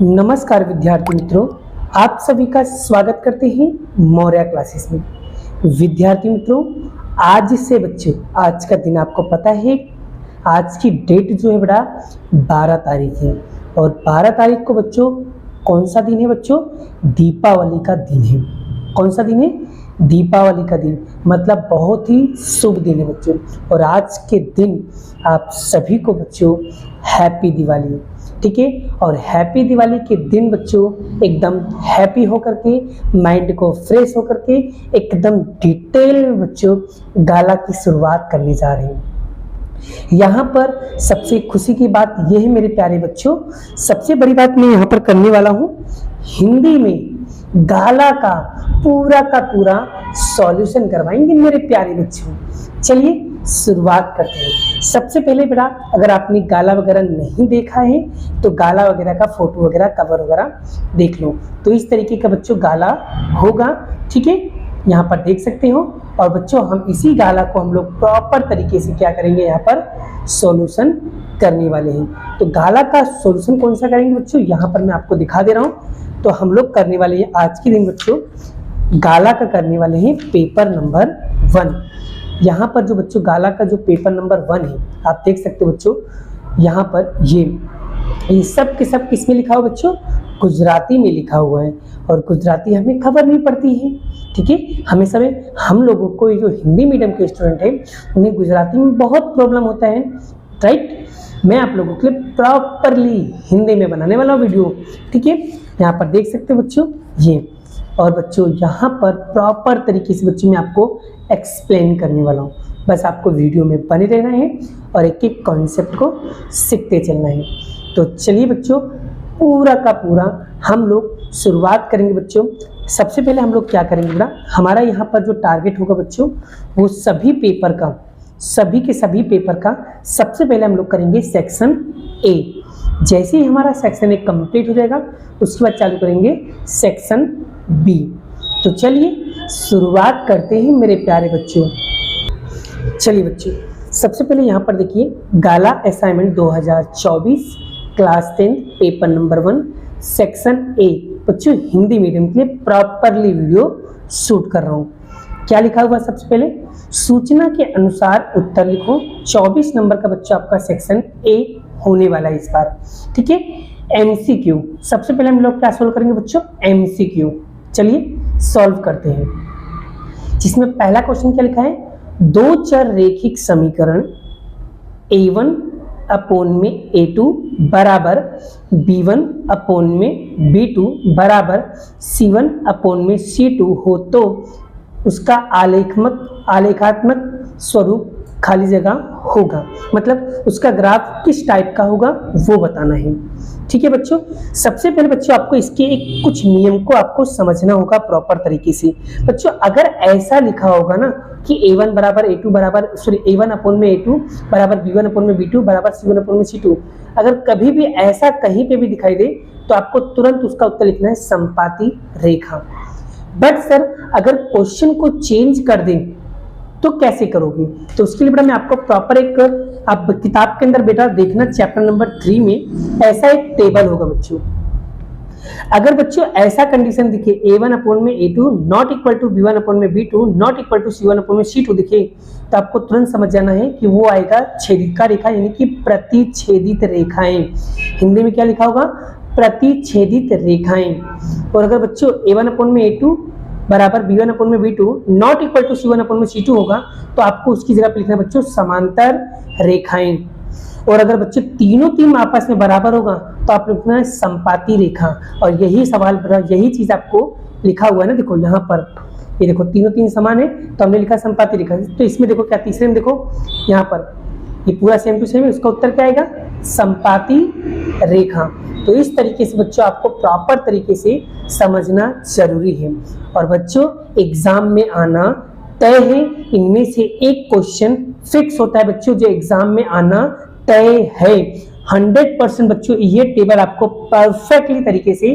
नमस्कार विद्यार्थी मित्रों, आप सभी का स्वागत करते हैं मौर्य क्लासेस में। विद्यार्थी मित्रों, आज से बच्चों, आज का दिन आपको पता है, आज की डेट जो है बेटा 12 तारीख है। और 12 तारीख को बच्चों कौन सा दिन है बच्चों? दीपावली का दिन है। कौन सा दिन है? दीपावली का दिन, मतलब बहुत ही शुभ दिन है बच्चों। और आज के दिन आप सभी को बच्चों हैप्पी दिवाली, ठीक है। और हैप्पी दिवाली के दिन बच्चों एकदम हैप्पी होकर के, माइंड को फ्रेश होकर के, एकदम डिटेल में बच्चों गाला की शुरुआत करने जा रहे हैं। यहाँ पर सबसे खुशी की बात यह है मेरे प्यारे बच्चों, सबसे बड़ी बात मैं यहाँ पर करने वाला हूँ, हिंदी में गाला का पूरा सॉल्यूशन करवाएंगे मेरे प्यारे बच्चों। चलिए शुरुआत करते हैं। सबसे पहले बेटा, अगर आपने गाला वगैरह नहीं देखा है तो गाला वगैरह का फोटो वगैरह, कवर वगैरह देख लो। तो इस तरीके का बच्चों गाला होगा, ठीक है, यहाँ पर देख सकते हो। और बच्चों हम इसी गाला को हम लोग प्रॉपर तरीके से क्या करेंगे, यहाँ पर सॉल्यूशन करने वाले हैं। तो गाला का सॉल्यूशन कौन सा करेंगे बच्चों, यहाँ पर मैं आपको दिखा दे रहा हूँ। तो हम लोग करने वाले हैं आज के दिन बच्चों गाला का करने वाले हैं पेपर नंबर 1। यहाँ पर जो बच्चों गाला का जो पेपर नंबर 1 है, आप देख सकते हो बच्चों, यहाँ पर ये सब के सब किस में लिखा हुआ बच्चों? गुजराती में लिखा हुआ है। और गुजराती हमें खबर नहीं पड़ती है, ठीक है। हमें सब हम लोगों को, जो हिंदी मीडियम के स्टूडेंट हैं, उन्हें गुजराती में बहुत प्रॉब्लम होता है, राइट। मैं आप लोगों के लिए प्रॉपरली हिंदी में बनाने वाला वीडियो, ठीक है। यहाँ पर देख सकते हो बच्चों ये। और बच्चों यहाँ पर प्रॉपर तरीके से बच्चों मैं आपको एक्सप्लेन करने वाला हूँ। बस आपको वीडियो में बने रहना है और एक एक कॉन्सेप्ट को सीखते चलना है। तो चलिए बच्चों पूरा का पूरा हम लोग शुरुआत करेंगे बच्चों। सबसे पहले हम लोग क्या करेंगे बेटा, हमारा यहाँ पर जो टारगेट होगा बच्चों, वो सभी पेपर का, सभी के सभी पेपर का सबसे पहले हम लोग करेंगे सेक्शन ए। जैसे ही हमारा सेक्शन ए कंप्लीट हो जाएगा, उसके बाद चालू करेंगे सेक्शन बी। तो चलिए शुरुआत करते हैं मेरे प्यारे बच्चों। चलिए बच्चों, सबसे पहले यहाँ पर देखिए गाला असाइनमेंट 2024 क्लास 10 पेपर नंबर 1 सेक्शन ए बच्चों हिंदी मीडियम के लिए प्रॉपरली वीडियो शूट कर रहा हूँ। क्या लिखा हुआ सबसे पहले? सूचना के अनुसार उत्तर लिखो। 24 नंबर का बच्चा आपका सेक्शन ए होने वाला है इस बार, ठीक है। एमसीक्यू, सबसे पहले हम लोग क्या सोल्व करेंगे बच्चों? एमसीक्यू। चलिए सॉल्व करते हैं, जिसमें पहला क्वेश्चन क्या लिखा है? दो चर रेखिक समीकरण a1 अपॉन में a2 बराबर b1 अपॉन में b2 बराबर c1 अपॉन में c2 हो तो उसका आलेखात्मक स्वरूप खाली जगह होगा, मतलब उसका ग्राफ किस टाइप का होगा वो बताना है, ठीक है बच्चों। सबसे पहले बच्चों आपको इसके एक कुछ नियम को आपको समझना होगा प्रॉपर तरीके से। बच्चों अगर ऐसा लिखा होगा ना कि a1 बराबर a2 बराबर a1 अपॉन में a2 बराबर b1 अपॉन में b2 बराबर c1 अपॉन में c2, अगर कभी भी ऐसा कहीं पे भी दिखाई दे तो आपको तुरंत उसका उत्तर लिखना है समपाती रेखा। बट सर अगर क्वेश्चन को चेंज कर दें तो कैसे करोगे? तो उसके लिए बेटा मैं आपको प्रॉपर एक, आप किताब के अंदर बेटा देखना चैप्टर नंबर 3 में ऐसा एक टेबल होगा बच्चों। अगर बच्चों ऐसा कंडीशन दिखे a1 अपॉन में a2 not equal to b1 upon में b2 not equal to c1 upon में c2 दिखे, तो आपको तुरंत समझ जाना है कि वो आएगा छेदिका रेखा, यानी कि प्रतिच्छेदित रेखाएं। हिंदी में क्या लिखा होगा? प्रतिच्छेदित रेखाएं। और अगर बच्चों a1 अपॉन में a2 बराबर b1 अपॉन में b2 not equal to c1 upon में c2 होगा, तो आपको उसकी जगह पे लिखना है बच्चों समांतर रेखाएं। और अगर बच्चों तीन आपस में बराबर होगा तो आप लिखना है संपाती रेखा। और यही सवाल, यही चीज आपको लिखा हुआ है ना, देखो यहाँ पर, ये देखो तीन समान है तो हमने लिखा संपाती रेखा। तो इसमें देखो क्या, तीसरे में देखो यहाँ पर ये पूरा सेम टू सेम है, उसका उत्तर क्या आएगा? संपाती रेखा। तो इस तरीके से बच्चों आपको प्रॉपर तरीके से समझना जरूरी है। और बच्चों एग्जाम में आना तय है, इनमें से एक क्वेश्चन फिक्स होता है बच्चों जो एग्जाम में आना तय है। 100% बच्चों ये टेबल आपको परफेक्टली तरीके से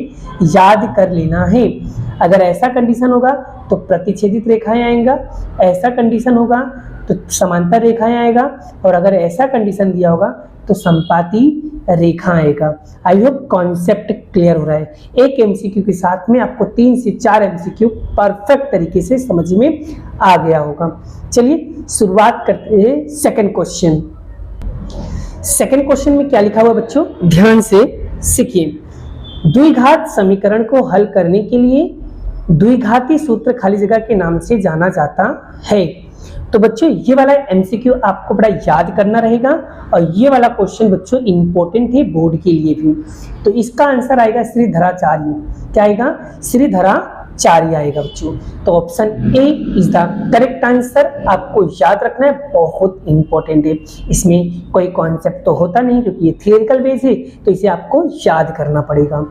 याद कर लेना है। अगर ऐसा कंडीशन होगा तो प्रतिच्छेदित रेखाएं आएगा, ऐसा कंडीशन होगा तो समांतर रेखाएं आएगा, और अगर ऐसा कंडीशन दिया होगा तो संपाती रेखा आएगा। आई होप कॉन्सेप्ट क्लियर हो रहा है। एक एमसीक्यू के साथ में आपको 3 से 4 एमसीक्यू परफेक्ट तरीके से समझ में आ गया होगा। चलिए शुरुआत करते हैं सेकंड क्वेश्चन। सेकंड क्वेश्चन में क्या लिखा हुआ बच्चों, ध्यान से सीखिए। द्विघात समीकरण को हल करने के लिए द्विघाती सूत्र खाली जगह के नाम से जाना जाता है। तो बच्चों ये वाला एमसीक्यू आपको बड़ा याद करना रहेगा और ये वाला क्वेश्चन बच्चों इंपॉर्टेंट है बोर्ड के लिए भी। तो इसका आंसर आएगा श्रीधराचार्य। क्या आएगा, श्रीधराचार्य आएगा बच्चों। तो option A is the correct answer. आपको याद रखना है, बहुत इंपॉर्टेंट है। इसमें कोई कॉन्सेप्ट तो होता नहीं क्योंकि ये थियोरिटिकल बेस है, तो इसे आपको याद करना पड़ेगा।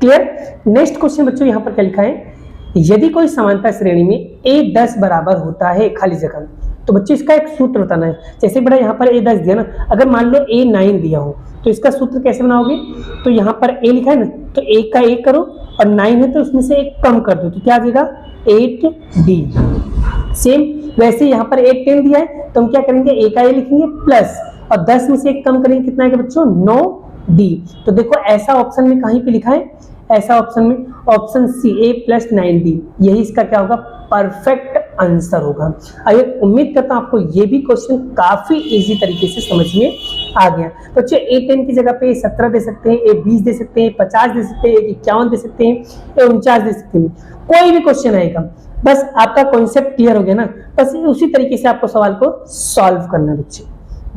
क्लियर। नेक्स्ट क्वेश्चन बच्चों यहाँ पर क्या लिखा है, यदि कोई समानता श्रेणी में a 10 बराबर होता है खाली जगह, तो बच्चों इसका एक सूत्र बताना है। जैसे बड़ा यहाँ पर a 10 दिया ना, अगर मान लो a 9 दिया हो तो इसका सूत्र कैसे बनाओगे, तो यहाँ पर a लिखा है ना, तो 1 का 1 करो और 9 है तो उसमें से 1 कम कर दो, तो क्या आ जाएगा 8d। सेम वैसे यहाँ पर 8 10 दिया है तो हम क्या करेंगे, a का a लिखेंगे प्लस और 10 में से 1 कम करेंगे, कितना आएगा बच्चों 9d। तो देखो ऐसा ऑप्शन में कहीं पे लिखा है, ऐसा ऑप्शन में ऑप्शन सी a + 9d, यही इसका क्या होगा, परफेक्ट आंसर होगा। आइए उम्मीद करता हूं आपको ये भी क्वेश्चन काफी इजी तरीके से समझ में आ गया। बच्चों a 10 की जगह पे 17 दे सकते हैं, a 20 दे सकते हैं, 50 दे सकते हैं, 51 दे सकते हैं, 49 दे सकते हैं, कोई भी क्वेश्चन आएगा। बस आपका कॉन्सेप्ट क्लियर हो गया ना, बस उसी तरीके से आपको सवाल को सॉल्व करना है बच्चे।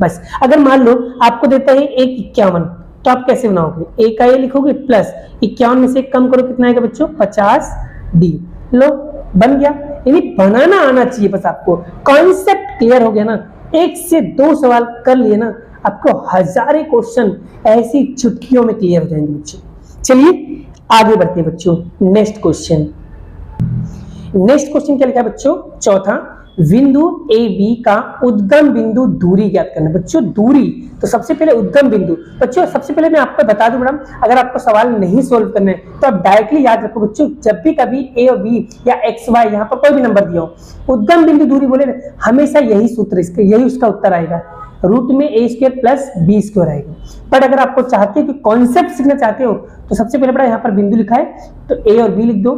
बस अगर मान लो आपको देता है 151, तो आप कैसे बनाओगे, a का a लिखोगे प्लस 51 में से कम करो, कितना आएगा बच्चों 50d। लो बन गया। यानी बनाना आना चाहिए, बस आपको कॉन्सेप्ट क्लियर हो गया ना, 1 से 2 सवाल कर लिए ना, आपको हजारों क्वेश्चन ऐसी चुटकियों में क्लियर हो जाएंगे बच्चों। चलिए आगे बढ़ते हैं बच्चों। नेक्स्ट क्वेश्चन क्या लिखा है बच्चों, चौथा, बिंदु ए बी का उद्गम बिंदु दूरी ज्ञात करना। बच्चों दूरी, तो सबसे पहले उद्गम बिंदु। बच्चों सबसे पहले मैं आपको बता दूं मैडम, अगर आपको सवाल नहीं सोल्व करना है तो आप डायरेक्टली याद रखो बच्चों, जब भी कभी ए और बी या एक्स वाई यहाँ पर कोई भी नंबर दिया हो, उद्गम बिंदु दूरी बोले ना, हमेशा यही सूत्र, इसका यही उसका उत्तर आएगा, रूट में a² + b² आएगा। बट अगर आपको चाहते हो कि कॉन्सेप्ट सीखना चाहते हो तो सबसे पहले बड़ा यहाँ पर बिंदु लिखा है तो a और b लिख दो,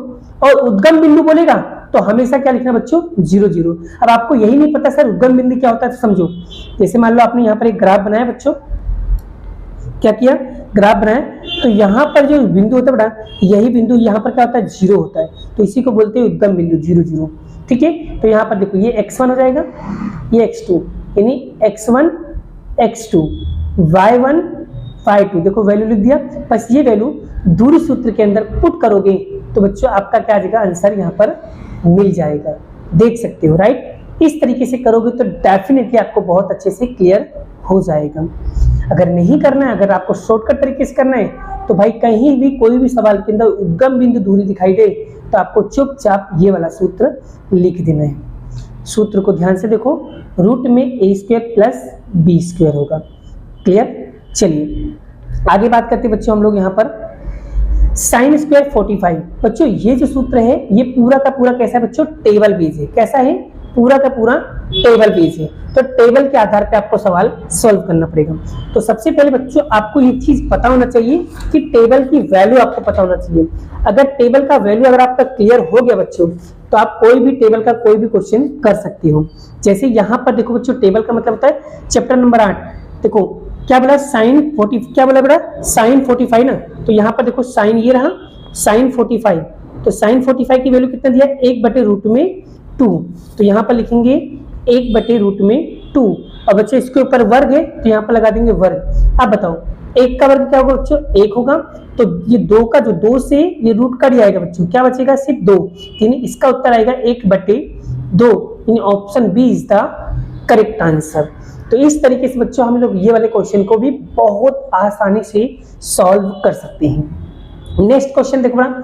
और उद्गम बिंदु बोलेगा तो हमेशा क्या लिखना बच्चों 0 0। अब आपको यही नहीं पता सर उद्गम बिंदु क्या होता है, तो समझो, जैसे मान लो आपने यहाँ पर एक ग्राफ बनाया बच्चों, क्या किया, ग्राफ बनाया, तो यहाँ पर जो बिंदु होता है बेटा, यही बिंदु यहाँ पर क्या होता है 0 होता है, तो इसी को बोलते हैं उद्गम बिंदु 0 0। ठीक है, तो यहाँ पर देखो ये x1 हो जाएगा, ये x2, यानी x1 x2 y1 y2, देखो वैल्यू लिख दिया। बस ये वैल्यू दूरी सूत्र के अंदर पुट करोगे तो बच्चों आपका क्या आ जाएगा, आंसर यहाँ पर मिल जाएगा, देख सकते हो राइट। इस तरीके से करोगे तो डेफिनेटली आपको बहुत अच्छे से क्लियर हो जाएगा। अगर नहीं करना है, अगर आपको शॉर्टकट तरीके से करना है, तो भाई कहीं भी कोई भी सवाल के अंदर उद्गम बिंदु दूरी दिखाई दे तो आपको चुपचाप ये वाला सूत्र लिख देना है। सूत्र को ध्यान से देखो, रूट में a² + b² होगा। क्लियर। चलिए आगे बात करते हैं बच्चों हम लोग यहाँ पर sin² 45। बच्चों ये जो सूत्र है ये पूरा का पूरा कैसा है बच्चों, टेबल बेस है। कैसा है, पूरा का पूरा टेबल बेस है, तो टेबल के आधार पे आपको सवाल सॉल्व करना पड़ेगा। तो सबसे पहले बच्चों आपको ये चीज पता होना चाहिए कि टेबल की वैल्यू आपको पता होना चाहिए। अगर टेबल का वैल्यू अगर आपका क्लियर हो गया बच्चों, तो आप कोई भी टेबल का कोई भी क्वेश्चन कर सकते हो। जैसे यहाँ पर देखो बच्चों, टेबल का मतलब होता है चैप्टर नंबर 8, देखो क्या बोला sin 40, क्या बोला बेटा sin 45 ना, तो यहाँ पर देखो साइन ये रहा sin 45, तो sin 45 की वैल्यू कितना दिया, 1/√2, तो यहाँ पर लिखेंगे 1/√2, और बच्चों इसके ऊपर वर्ग है तो यहाँ पर लगा देंगे वर्ग। अब बताओ 1 का वर्ग क्या होगा बच्चों, 1 होगा, तो ये 2 का जो 2 से ये रूट कट जाएगा बच्चों, क्या बचेगा सिर्फ 2, यानी इसका उत्तर आएगा 1/2, यानी option B is the correct answer. तो इस तरीके से बच्चों हम लोग ये वाले क्वेश्चन को भी बहुत आसानी से सॉल्व कर सकते हैं। नेक्स्ट क्वेश्चन देखो बड़ा,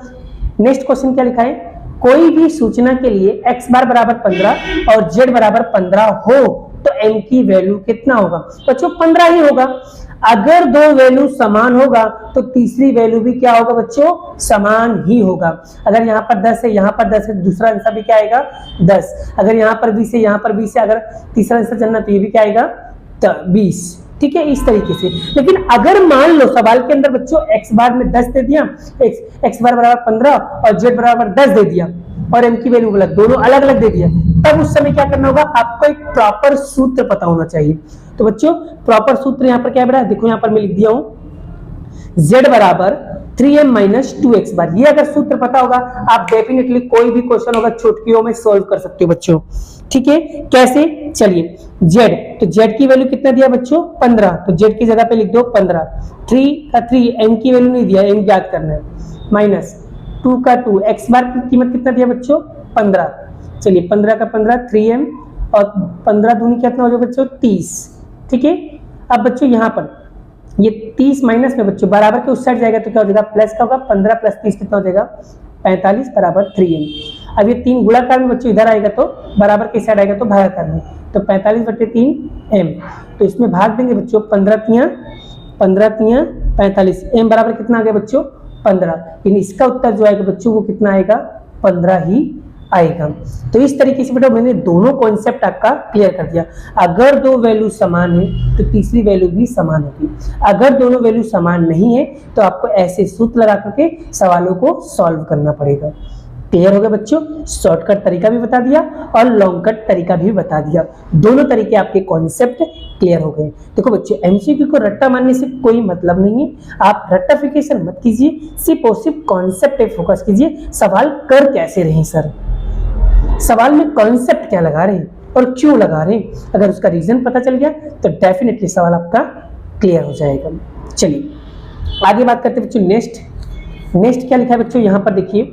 नेक्स्ट क्वेश्चन क्या लिखा है, कोई भी सूचना के लिए x बार बराबर 15 और z बराबर 15 हो तो m की वैल्यू कितना होगा, बच्चों 15 ही होगा। अगर दो वैल्यू समान होगा तो तीसरी वैल्यू भी क्या होगा बच्चों, समान ही होगा। अगर यहाँ पर 10 है, यहाँ पर 10 है, दूसरा आंसर भी क्या आएगा 10। अगर यहाँ पर 20 है, यहाँ पर 20 है, अगर तीसरा आंसर जानना तो ये भी क्या आएगा 20। ठीक है, इस तरीके से। लेकिन अगर मान लो सवाल के अंदर बच्चों x बार में 10 दे दिया, x बार बराबर 15 और z बराबर 10 दे दिया और m की वैल्यू गलत, दोनों अलग अलग दे दिया, तब उस समय क्या करना होगा, आपको एक प्रॉपर सूत्र पता होना चाहिए। तो बच्चों प्रॉपर सूत्र यहाँ पर क्या है, देखो यहाँ पर मैं लिख दिया हूं z बराबर 3m माइनस 2x बार। ये अगर सूत्र पता होगा आप डेफिनेटली कोई भी क्वेश्चन होगा चुटकियों में सॉल्व कर सकते हो बच्चों। ठीक है, कैसे, चलिए z, तो z की वैल्यू कितना दिया बच्चों 15, तो z की जगह पे लिख दो 15, 3 का 3, m की वैल्यू नहीं दिया, m याद करना है, माइनस 2 का 2, x बार की कीमत कितना दिया बच्चों 15, चलिए 15 का 15 3m और 15 दूनी कितना हो जाएगा बच्चों 30। ठीक है, अब बच्चों यहाँ पर ये 30 माइनस में बच्चों बराबर के उस साइड जाएगा तो क्या हो जाएगा, प्लस का होगा, 15 प्लस 30 कितना हो जाएगा 45 बराबर 3m। अब ये 3 गुणाकार में बच्चों इधर आएगा तो बराबर के साइड आएगा तो भागाकार में, तो 45/3m, तो इसमें भाग देंगे बच्चों 15 तियां 45, m बराबर कितना आ गया बच्चों 15, यानी इसका उत्तर जो आएगा बच्चों वो कितना आएगा 15 ही आएगा। तो इस तरीके से बेटा मैंने दोनों कॉन्सेप्ट आपका क्लियर कर दिया। अगर दो वैल्यू समान है तो तीसरी वैल्यू भी समान होगी, अगर दोनों वैल्यू समान नहीं है तो आपको ऐसे सूत्र लगा करके सवालों को सॉल्व करना पड़ेगा। क्लियर हो गया बच्चों, शॉर्टकट तरीका भी बता दिया और लॉन्ग कट तरीका भी बता दिया, दोनों तरीके आपके कॉन्सेप्ट क्लियर हो गए। देखो बच्चों एमसीक्यू को रट्टा मारने से कोई मतलब नहीं है, आप रट्टाफिकेशन मत कीजिए, सिर्फ और सिर्फ कॉन्सेप्ट पे फोकस कीजिए। सवाल कर कैसे रहे सर, सवाल में कॉन्सेप्ट क्या लगा रहे हैं और क्यों लगा रहे हैं, अगर उसका रीजन पता चल गया तो डेफिनेटली सवाल आपका क्लियर हो जाएगा। चलिए आगे बात करते हैं बच्चों नेक्स्ट क्या लिखा है बच्चों, यहाँ पर देखिए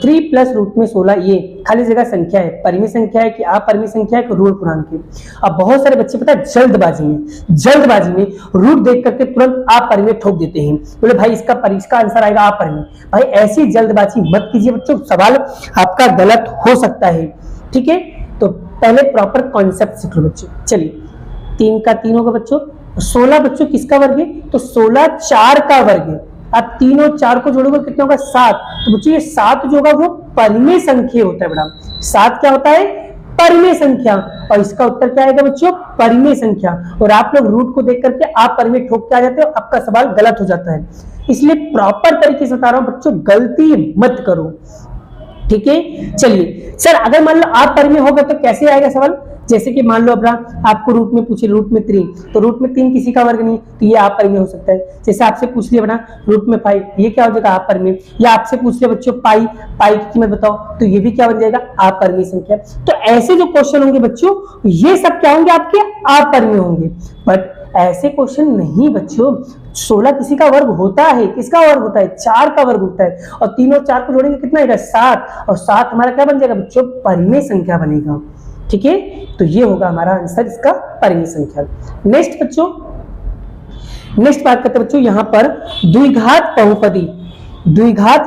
3 प्लस रूट में 16, ये खाली जगह संख्या है, परिमेय संख्या है कि अपरिमेय संख्या है कि ऋण पूर्णांक है। अब बहुत सारे बच्चे पता है जल्दबाजी में रूट देख करके तुरंत अपरिमेय ठोक देते हैं, बोले भाई इसका आंसर आएगा अपरिमेय। भाई ऐसी जल्दबाजी मत कीजिए बच्चों, सवाल आपका गलत हो सकता है। ठीक है, तो पहले प्रॉपर कॉन्सेप्ट सीख लो बच्चों। चलिए 3 का 3 होगा बच्चों, 16 बच्चों किसका वर्ग है, तो 16 4 का वर्ग है। अब 3 और 4 को जोड़ोगे कितना होगा 7, तो बच्चों ये 7 जो होगा वो परिमेय संख्या होता है बेटा, 7 क्या होता है परिमेय संख्या, और इसका उत्तर क्या आएगा बच्चों परिमेय संख्या। और आप लोग रूट को देख करके आप परिमेय ठोक के आ जाते हो, आपका सवाल गलत हो जाता है। इसलिए प्रॉपर तरीके से बता रहा हूं बच्चों, गलती मत करो। ठीक है, चलिए सर अगर मान लो आप परिमेय होगा तो कैसे आएगा सवाल, जैसे कि मान लो अपना आपको रूट में पूछे रूट में 3, तो रूट में 3 किसी का वर्ग नहीं, तो ये आप परिमेय हो सकता है। जैसे आपसे पूछ लिया बना रूट में 5, ये क्या हो जाएगा आप परिमेय, या आपसे पूछ लिया बच्चों पाई की कीमत बताओ, तो ये भी क्या बन जाएगा आप परिमेय संख्या। तो ऐसे जो क्वेश्चन होंगे बच्चों ये सब क्या होंगे आपके आप परिमेय होंगे, बट ऐसे क्वेश्चन नहीं बच्चों। 16 किसी का वर्ग होता है, किसका वर्ग होता है 4 का वर्ग होता है, और 3 और 4 को जोड़ेंगे कितना आएगा 7, और 7 हमारा क्या बन जाएगा बच्चों परिमेय संख्या बनेगा। ठीक है, तो ये होगा हमारा आंसर इसका परिमेय संख्या। नेक्स्ट बात करते हैं बच्चों यहाँ पर द्विघात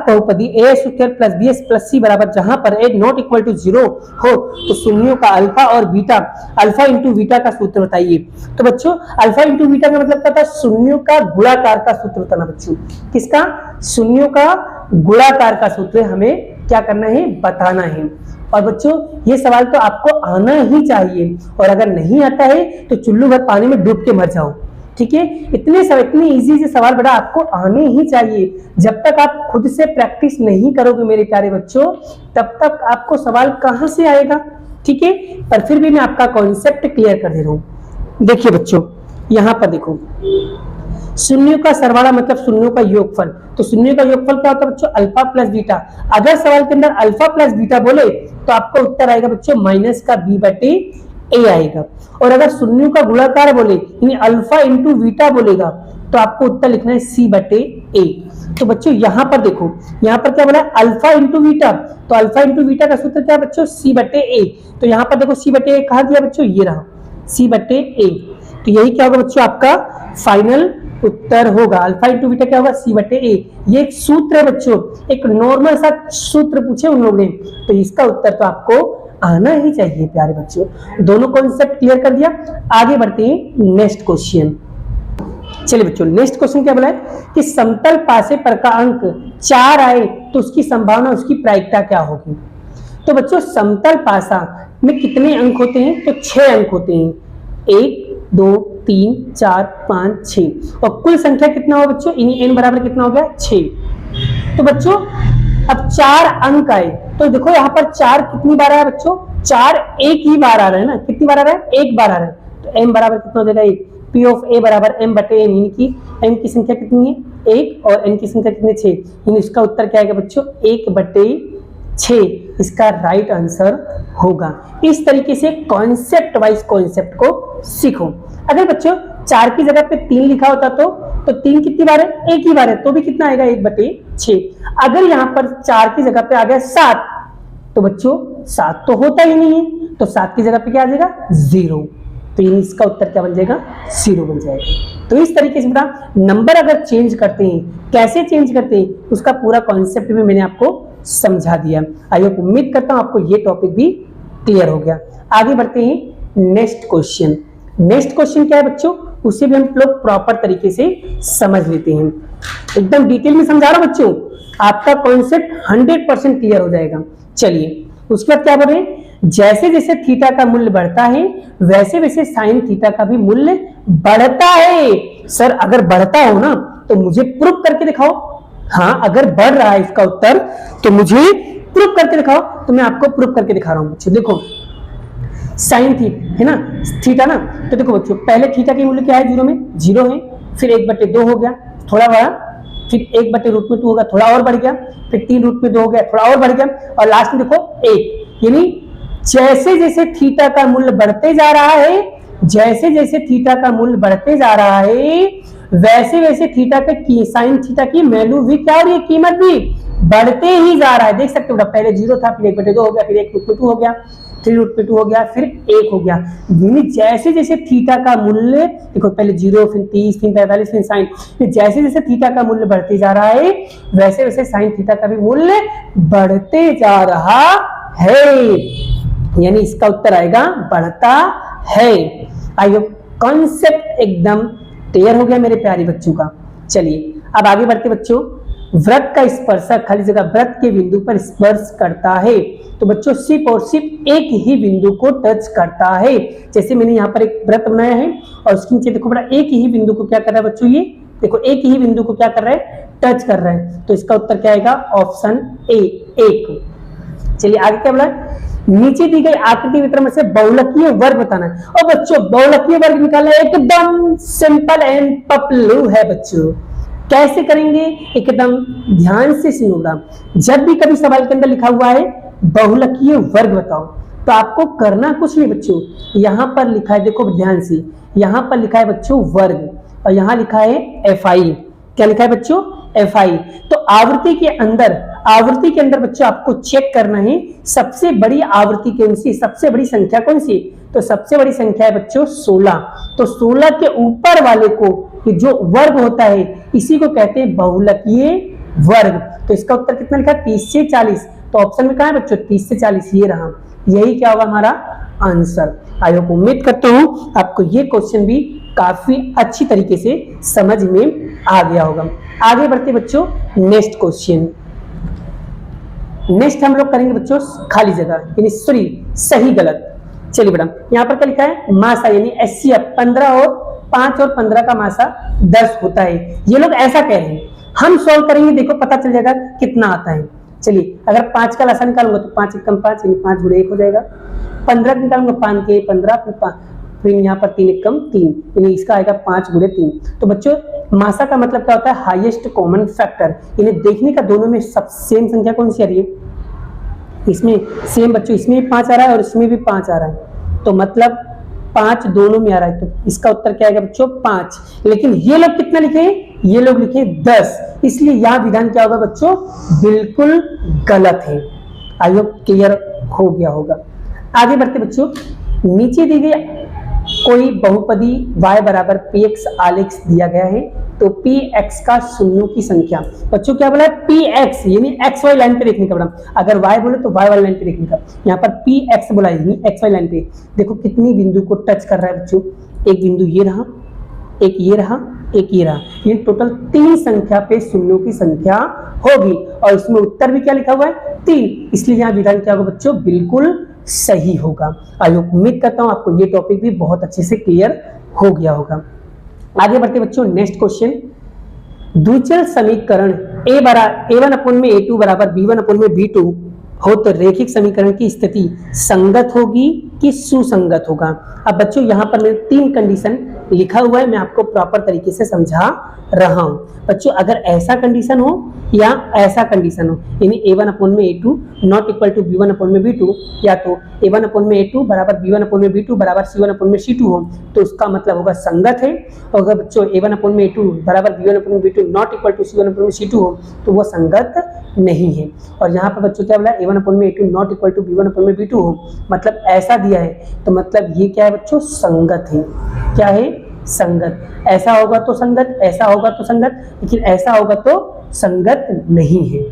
बहुपदी ए स्क्वायर प्लस बी प्लस सी बराबर, जहां पर ए नॉट इक्वल टू 0 हो तो शून्यों का अल्फा और बीटा, अल्फा इंटू बीटा का सूत्र बताइए। तो बच्चों अल्फा इंटू बीटा का मतलब क्या था, शून्यों का गुणाकार का सूत्र बताना बच्चों, किसका शून्यों का गुणाकार का सूत्र हमें क्या करना है बताना है। और बच्चों ये सवाल तो आपको आना ही चाहिए, और अगर नहीं आता है तो चुल्लू भर पानी में डूब के मर जाओ। ठीक है, इतने इजी से सवाल बेटा आपको आने ही चाहिए। जब तक आप खुद से प्रैक्टिस नहीं करोगे मेरे प्यारे बच्चों, तब तक आपको सवाल कहां से आएगा। ठीक है, पर फिर भी मैं आपका कॉन्सेप्ट क्लियर कर दे रहा हूं। देखिए बच्चों यहाँ पर देखो, शून्यों का सरवाला मतलब शून्यों का योगफल, तो शून्यों का योगफल क्या होता है बच्चों अल्फा प्लस बीटा। अगर सवाल के अंदर अल्फा प्लस बीटा बोले तो आपका उत्तर आएगा बच्चों माइनस का बी बटे ए आएगा, और अगर शून्यों का गुणाकार बोले यानी अल्फा इंटू बीटा बोलेगा तो आपको उत्तर लिखना है सी बटे ए। तो बच्चों यहाँ पर देखो, यहाँ पर क्या बोला अल्फा इंटू बीटा, तो अल्फा इंटू बीटा का सूत्र क्या बच्चों सी बटे ए। तो यहाँ पर देखो सी बटे ए कहा दिया बच्चों, ये रहा सी बटे ए। तो यही क्या होगा बच्चों आपका फाइनल उत्तर होगा, अल्फा इंटू बीटा क्या होगा सी बटे ए। ये एक सूत्र है बच्चों, एक नॉर्मल सा सूत्र पूछे उन लोगों ने, तो इसका उत्तर तो आपको आना ही चाहिए प्यारे बच्चों। दोनों कॉन्सेप्ट क्लियर कर दिया, आगे बढ़ते हैं नेक्स्ट क्वेश्चन। चलिए बच्चों नेक्स्ट क्वेश्चन क्या बोला है कि समतल पासे पर का अंक 4 आए तो उसकी संभावना, उसकी प्रायिकता क्या होगी। तो बच्चों समतल पासा में कितने अंक होते हैं, तो 6 अंक होते हैं, 1 2 3 4 5 6 और कुल संख्या कितना हुआ बच्चों, यानी n बराबर कितना हो गया 6। तो बच्चों अब 4 अंक आए, तो देखो यहाँ पर 4 कितनी बार आया बच्चों, 4 एक ही बार आ रहा है ना, कितनी बार आ रहा है, एक बार आ रहा है। तो m बराबर कितना हो जाएगा 1, p ऑफ a बराबर m बटे n, यानी कि m की संख्या कितनी है 1 और n की संख्या कितनी 6, यानी इसका उत्तर क्या आएगा बच्चों 1 बटे 6 इसका राइट आंसर होगा। इस तरीके से कॉन्सेप्ट वाइज कॉन्सेप्ट को सीखो। अगर बच्चों 4 की जगह पे 3 लिखा होता तो 3 कितनी बार है, एक ही बार है, तो भी कितना आएगा 1 बटे 6। अगर यहाँ पर 4 की जगह पे आ गया 7, तो बच्चों 7 तो होता ही नहीं है, तो 7 की जगह पे क्या आ जाएगा 0, तो यानी इसका उत्तर क्या बन जाएगा 0 बन जाएगा। तो इस तरीके से बेटा नंबर अगर चेंज करते हैं, कैसे चेंज करते हैं, उसका पूरा कॉन्सेप्ट भी मैंने आपको समझा दिया। आई होप, उम्मीद करता हूं आपको ये टॉपिक भी क्लियर हो गया। आगे बढ़ते हैं नेक्स्ट क्वेश्चन। नेक्स्ट क्वेश्चन क्या है बच्चों, उसे भी हम लोग प्रॉपर तरीके से समझ लेते हैं। एकदम डिटेल में समझा रहा हूं बच्चों, आपका कॉन्सेप्ट 100% क्लियर हो जाएगा। चलिए उसके बाद क्या बोल रहे हैं, जैसे जैसे थीटा का मूल्य बढ़ता है वैसे वैसे साइन थीटा का भी मूल्य बढ़ता है। सर अगर बढ़ता हो ना तो मुझे प्रूफ करके दिखाओ। हाँ, अगर बढ़ रहा है इसका उत्तर तो मुझे प्रूफ करके दिखाओ। तो मैं आपको प्रूफ करके दिखा रहा हूं बच्चों। देखो साइन थीटा है ना, थीटा ना, तो देखो बच्चों पहले थीटा की मूल्य क्या है, 0 में 0 है, फिर 1/2 हो गया, थोड़ा बढ़ा, फिर 1/√2 होगा, थोड़ा और बढ़ गया, फिर 3√2 हो गया, थोड़ा और बढ़ गया, और लास्ट में देखो 1। यानी जैसे जैसे थीटा का मूल्य बढ़ते जा रहा है, जैसे जैसे थीटा का मूल्य बढ़ते जा रहा है, वैसे वैसे थीटा के साइन थीटा की वैल्यू भी क्या हो रही है, कीमत भी बढ़ते ही जा रहा है। देख सकते हो पहले 0 था, फिर 1/2 हो गया, फिर 1√2 हो गया, 3√2 हो गया, फिर 1 हो गया। यानी जैसे जैसे थीटा का मूल्य, देखो पहले 0, फिर 30, फिर 45, फिर साइन, जैसे जैसे थीटा का मूल्य बढ़ते जा रहा है वैसे वैसे साइन थीटा का भी मूल्य बढ़ते जा रहा है, यानी इसका उत्तर आएगा बढ़ता है। आई होप कॉन्सेप्ट एकदम क्लियर हो गया मेरे प्यारे बच्चों का। चलिए अब आगे बढ़ते बच्चों। वृत्त का स्पर्शक खाली जगह वृत्त के बिंदु पर स्पर्श करता है, तो बच्चों सिर्फ और सिर्फ एक ही बिंदु को टच करता है। जैसे मैंने यहाँ पर एक वृत्त बनाया है और उसके नीचे देखो बड़ा एक ही बिंदु को क्या कर रहा है बच्चों, ये देखो एक ही बिंदु को क्या कर रहा है, टच कर रहा है। तो इसका उत्तर क्या आएगा, ऑप्शन ए 1। चलिए आगे क्या बोला, नीचे दी गई आकृति वितरण में से बहुलकीय वर्ग बताना है। और बच्चों बहुलकीय वर्ग निकालना एकदम सिंपल एंड पपलू है बच्चों। कैसे करेंगे, एकदम ध्यान से सुनोगा। जब भी कभी सवाल के अंदर लिखा हुआ है बहुलकीय वर्ग बताओ, तो आपको करना कुछ नहीं बच्चों, यहां पर लिखा है, देखो ध्यान से, यहां पर लिखा है बच्चों वर्ग और यहां लिखा है FI। क्या लिखा है बच्चों, FI। तो आवृत्ति के अंदर बच्चों आपको चेक करना है सबसे बड़ी आवृत्ति कौन सी, सबसे बड़ी संख्या कौन सी, तो सबसे बड़ी संख्या है बच्चों 16। तो 16 के ऊपर वाले को जो वर्ग होता है इसी को कहते हैं बहुलकीय वर्ग। तो इसका उत्तर कितना लिखा, 30 से 40। तो ऑप्शन में कहा है बच्चों 30 से 40, ये रहा, यही क्या होगा हमारा आंसर। आई होप, उम्मीद करता हूं आपको ये क्वेश्चन भी काफी अच्छी तरीके से समझ में आ गया होगा। आगे बढ़ते बच्चों नेक्स्ट क्वेश्चन। नेक्स्ट हम लोग करेंगे बच्चों खाली जगह, यानी सही गलत। चलिए बेटा यहाँ पर क्या लिखा है, मासा यानी HCF 15 और 5 और 15 का मासा 10 होता है। ये लोग ऐसा कह रहे हैं, हम सॉल्व करेंगे, देखो पता चल जाएगा कितना आता है। चलिए अगर 5 का लसा निकालूंगा तो 5 एकम 5 यानी 5 गुणे 1 हो जाएगा। 15 निकालूंगा 5 के 15, फिर यहाँ पर 3 एकम 3, यानी इसका आएगा 5 गुणे 3। तो बच्चों मासा का मतलब क्या होता है, हाईएस्ट कॉमन फैक्टर। इन्हें देखने का दोनों में सब सेम संख्या कौन सी आ रही है, इसमें सेम बच्चों, इसमें भी 5 आ रहा है और इसमें भी 5 आ रहा है, तो मतलब 5 दोनों में आ रहा है। तो इसका उत्तर क्या आएगा बच्चों 5। लेकिन ये लोग कितना लिखे, ये लोग लिखे 10, इसलिए यह विधान क्या होगा बच्चों, बिल्कुल गलत है। आई होप क्लियर हो गया होगा। आगे बढ़ते बच्चों, नीचे दी गई कोई बहुपदी y बराबर px आलेख दिया गया है, तो px का शून्यों की संख्या। बच्चों क्या बोला है, px यानी xy लाइन पे देखने का बड़ा, अगर y बोले तो y वाली लाइन पे देखने का। यहाँ पर px बोला है xy लाइन पे, देखो कितनी बिंदु को टच कर रहा है बच्चों, एक बिंदु ये रहा, एक ये रहा, एक ये रहा, ये टोटल 3 संख्या पे शून्यों की संख्या होगी और इसमें उत्तर भी क्या लिखा हुआ है 3, इसलिए यहाँ विधान क्या होगा बच्चों, बिल्कुल सही होगा। आई होप, उम्मीद करता हूं आपको ये टॉपिक भी बहुत अच्छे से क्लियर हो गया होगा। आगे बढ़ते बच्चों नेक्स्ट क्वेश्चन, द्विचल समीकरण a1 अपॉन में a2 बराबर b1 अपॉन में b2 हो तो रैखिक समीकरण की स्थिति संगत होगी कि सुसंगत होगा। अब बच्चों यहाँ पर मैंने 3 कंडीशन लिखा हुआ है, मैं आपको प्रॉपर तरीके से समझा रहा हूँ। बच्चों अगर ऐसा कंडीशन हो या ऐसा कंडीशन हो, यानी a1 अपॉन में a2 not equal to b1 upon में b2, या तो a1 अपॉन में a2 बराबर b1 अपॉन में b2 बराबर c1 अपॉन में c2 हो तो उसका मतलब होगा संगत है। और अगर बच्चों a1 अपॉन में a2 बराबर b1 अपॉन में b2 not equal to c1 upon में c2 हो तो वो संगत नहीं है। और यहाँ पर बच्चों क्या बोला, a1 अपॉन में a2 not equal to b1 upon में b2 हो, मतलब ऐसा दिया है तो मतलब ये क्या है बच्चों, संगत है। क्या है, संगत। ऐसा होगा तो संगत, ऐसा होगा तो संगत, लेकिन ऐसा होगा तो संगत नहीं है।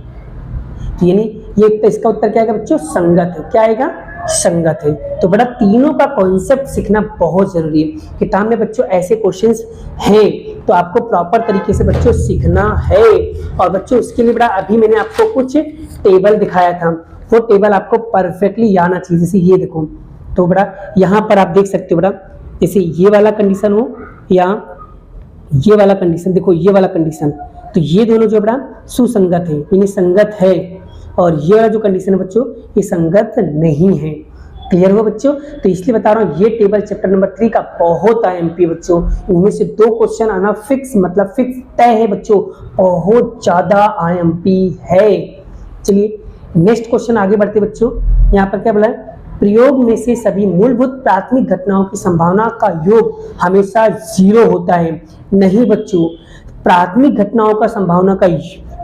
तो यानी ये तो इसका उत्तर क्या आएगा बच्चों, संगत है। क्या आएगा, संगत है। तो बड़ा तीनों का कॉन्सेप्ट सीखना बहुत जरूरी है। किताब में बच्चों ऐसे क्वेश्चंस हैं तो आपको प्रॉपर तरीके से बच्चों सीखना है। और बच्चों इसके लिए बड़ा अभी मैंने आपको कुछ टेबल दिखाया था, वो टेबल आपको परफेक्टली आना चाहिए। जैसे ये देखो, तो बड़ा यहाँ पर आप देख सकते हो बड़ा, जैसे ये वाला कंडीशन हो या ये वाला कंडीशन, देखो ये वाला कंडीशन, तो ये दोनों जो बड़ा सुसंगत है, यानी संगत है। और ये वाला जो कंडीशन है बच्चों ये संगत नहीं है। क्लियर हुआ बच्चों? तो इसलिए बता रहा हूँ ये टेबल चैप्टर नंबर 3 का बहुत आईएमपी बच्चों, इनमें से 2 क्वेश्चन आना फिक्स, मतलब फिक्स तय है बच्चों, बहुत ज्यादा आईएमपी है। चलिए नेक्स्ट क्वेश्चन आगे बढ़ते बच्चों। यहाँ पर क्या बोला है, प्रयोग में से सभी मूलभूत प्राथमिक घटनाओं की संभावना का योग हमेशा 0 होता है। नहीं बच्चों, प्राथमिक घटनाओं का संभावना का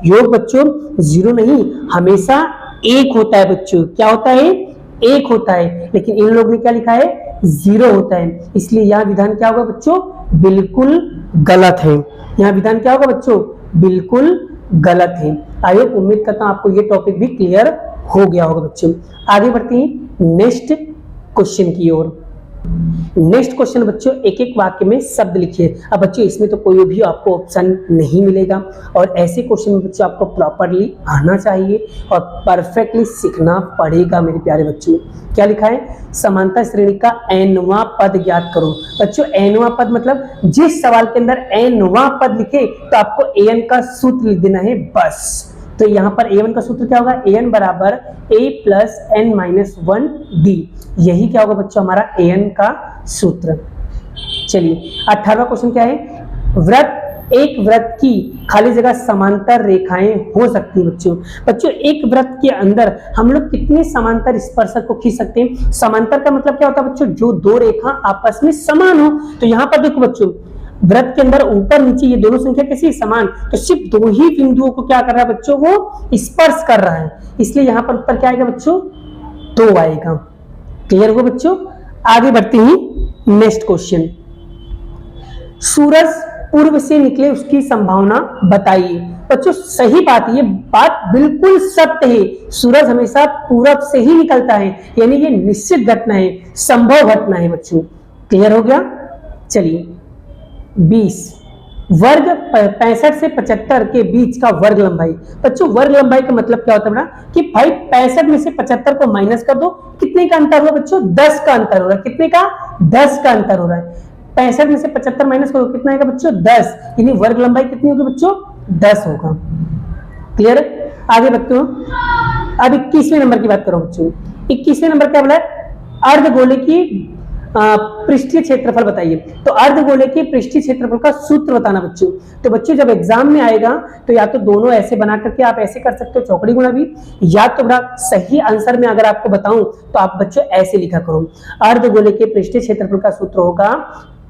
योग बच्चों 0 नहीं, हमेशा 1 होता है बच्चों। क्या होता है, 1 होता है, लेकिन इन लोगों ने क्या लिखा है, 0 होता है। इसलिए यहाँ विधान क्या होगा बच्चों, बिल्कुल गलत है। यहाँ विधान क्या होगा बच्चों, बिल्कुल गलत है। आई होप, उम्मीद करता हूं आपको ये टॉपिक भी क्लियर हो गया होगा बच्चों। आगे बढ़ते हैं नेक्स्ट क्वेश्चन की ओर। नेक्स्ट क्वेश्चन बच्चों, एक एक वाक्य में शब्द लिखिए। अब बच्चों इसमें तो कोई भी आपको ऑप्शन नहीं मिलेगा, और ऐसे क्वेश्चन में बच्चों आपको प्रॉपरली आना चाहिए और परफेक्टली सीखना पड़ेगा मेरे प्यारे बच्चों। क्या लिखा है, समांतर श्रेणी का nवां पद ज्ञात करो। बच्चों nवां पद मतलब जिस सवाल के अंदर nवां पद लिखे तो आपको an का सूत्र लिख देना है बस। तो यहाँ पर a1 का सूत्र क्या होगा, an बराबर a plus n minus 1d, यही क्या होगा बच्चों हमारा an का सूत्र। चलिए 18वां क्वेश्चन क्या है, एक वृत्त की खाली जगह समांतर रेखाएं हो सकती हैं बच्चों। बच्चों एक वृत्त के अंदर हम लोग कितने समांतर स्पर्शक को खींच सकते हैं। समांतर का मतलब क्या होता है बच्चों, जो 2 रेखा आपस में समान हो। तो यहाँ पर देखो बच्चों, वृत्त के अंदर ऊपर नीचे ये दोनों संख्या कैसी समान, तो सिर्फ 2 ही बिंदुओं को क्या कर रहा है बच्चों, वो स्पर्श कर रहा है। इसलिए यहाँ पर उत्तर क्या आएगा बच्चों, 2 आएगा। क्लियर हुआ बच्चों? आगे बढ़ते हैं नेक्स्ट क्वेश्चन। सूरज पूर्व से निकले उसकी संभावना बताइए। बच्चों सही बात, ये बात बिल्कुल सत्य है। सूरज हमेशा पूरब से ही निकलता है, यानी ये निश्चित घटना है, संभव घटना है बच्चों। क्लियर हो गया? चलिए 20 वर्ग 65 से 75 के बीच का वर्ग लंबाई। बच्चों वर्ग लंबाई का मतलब क्या होता है बड़ा, कि भाई 65 में से 75 को माइनस कर दो, कितने का अंतर हुआ बच्चों, 10 का अंतर हो रहा है। कितने का, 10 का अंतर हो रहा है। 65 में से 75 माइनस करो, कितना आएगा बच्चों, 10, यानी वर्ग लंबाई कितनी होगी बच्चों, 10 होगा। क्लियर है? आगे बढ़ते हो, अब 21वें नंबर की बात करो बच्चों। 21वें नंबर क्या बोला है, अर्धगोले की पृष्ठीय क्षेत्रफल बताइए। तो अर्धगोले के पृष्ठीय क्षेत्रफल का सूत्र बताना बच्चों। तो बच्चों जब एग्जाम में आएगा तो या तो दोनों ऐसे बना करके आप ऐसे कर सकते हो, चौकड़ी गुणा भी, या तो बड़ा सही आंसर में अगर आपको बताऊं तो आप बच्चों ऐसे लिखा करो, अर्धगोले के पृष्ठीय क्षेत्रफल का सूत्र होगा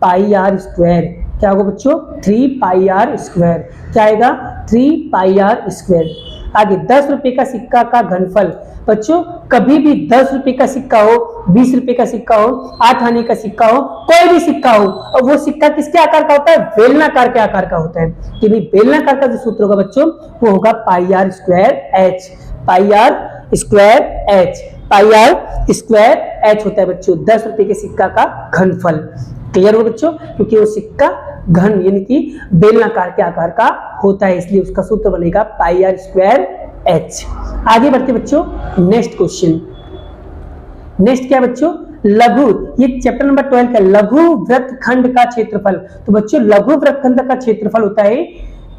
पाई आर स्क्वायर। क्या होगा बच्चों, 3 पाई आर स्क्वायर। क्या आएगा, 3 पाई आर स्क्वायर। आगे 10 रुपए का सिक्का का घनफल। बच्चों कभी भी 10 रुपए का सिक्का हो, 20 रुपए का सिक्का हो, 8 आने का सिक्का हो, कोई भी सिक्का हो, और वो सिक्का किसके आकार का होता है, बेलनाकार के आकार का होता है। कि भाई बेलनाकार का जो सूत्र होगा बच्चों वो होगा pi r square h. Pi r square h, pi r square h होता है बच्चों 10 रुपए के सिक्का का घनफल। क्लियर हो बच्चों? क्योंकि वो सिक्का घन यानी कि बेलनाकार के आकार का होता है, इसलिए उसका सूत्र बनेगा पाई आर स्क्वायर एच। आगे बढ़ते बच्चों नेक्स्ट क्वेश्चन। नेक्स्ट क्या बच्चों, लघु, ये चैप्टर नंबर 12 का लघु वृत्तखंड का क्षेत्रफल। तो बच्चों लघु वृत्तखंड का क्षेत्रफल होता है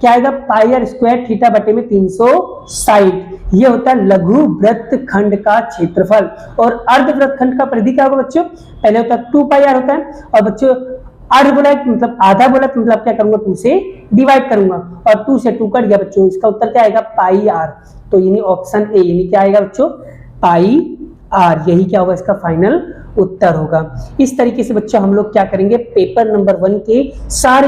क्या आएगा, पाई आर स्क्वायर थीटा बटे में 360। ये होता है लघु वृत्तखंड का क्षेत्रफल। और अर्ध वृत्तखंड का परिधि क्या होगा बच्चों, पहले होता है 2 पाई आर होता है, और बच्चों अर्ध बोला है मतलब आधा बोला तो मतलब क्या करूंगा, 2 से डिवाइड करूंगा, और 2 से 2 कट गया बच्चों, इसका उत्तर क्या आएगा, पाई आर। तो यानी ऑप्शन ए यानी क्या आएगा बच्चों, पाई आर, यही क्या होगा इसका फाइनल उत्तर होगा। इस तरीके से बच्चों हम लोग क्या करेंगे, पेपर नंबर 1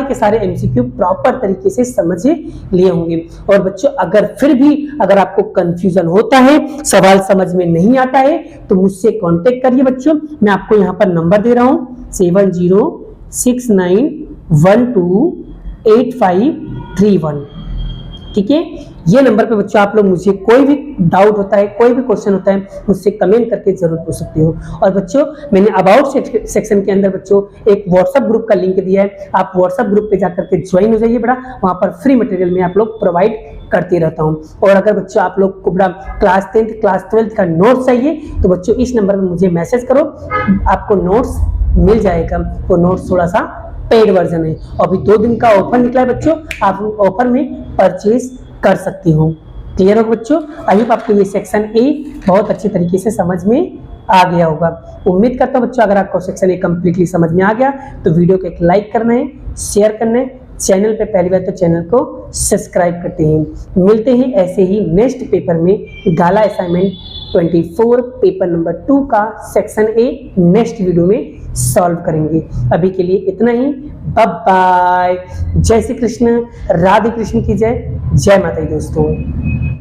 के सारे एमसीक्यू प्रॉपर तरीके से समझ लिए होंगे। और बच्चों अगर फिर भी अगर आपको कंफ्यूजन होता है, सवाल समझ में नहीं आता है, तो मुझसे कांटेक्ट करिए बच्चों। मैं आपको यहाँ पर नंबर दे रहा हूँ 7069128531। ठीक है, ये नंबर पे बच्चों आप लोग मुझे कोई भी डाउट होता है, कोई भी क्वेश्चन होता है, मुझसे कमेंट करके जरूर पूछ सकते हो। और बच्चों मैंने अबाउट सेक्शन के अंदर बच्चों एक व्हाट्सएप ग्रुप का लिंक दिया है, आप व्हाट्सएप ग्रुप पे जाकर के ज्वाइन हो जाइए बड़ा, वहां पर फ्री मटेरियल में आप लोग प्रोवाइड करते रहता हूँ। और अगर बच्चों आप लोग को बड़ा क्लास 10th क्लास 12th का नोट्स चाहिए तो बच्चों इस नंबर पर मुझे मैसेज करो, आपको नोट्स मिल जाएगा। वो नोट्स थोड़ा सा पेड वर्जन है, अभी 2 दिन का ऑफर निकला है बच्चों, आप ऑफर में परचेज कर सकती हूँ। क्लियर हो बच्चों, आई होप आपको ये सेक्शन ए बहुत अच्छे तरीके से समझ में आ गया होगा। उम्मीद करता हूँ बच्चों अगर आपको सेक्शन ए कंप्लीटली समझ में आ गया तो वीडियो को एक लाइक करना है, शेयर करना है, चैनल पे पहली बार तो चैनल को सब्सक्राइब करते हैं। मिलते हैं ऐसे ही नेक्स्ट पेपर में, गाला असाइनमेंट 24 पेपर नंबर 2 का सेक्शन ए नेक्स्ट वीडियो में सॉल्व करेंगे। अभी के लिए इतना ही, बाय बाय, जय श्री कृष्ण, राधे कृष्ण की जय, जय माता दी दोस्तों।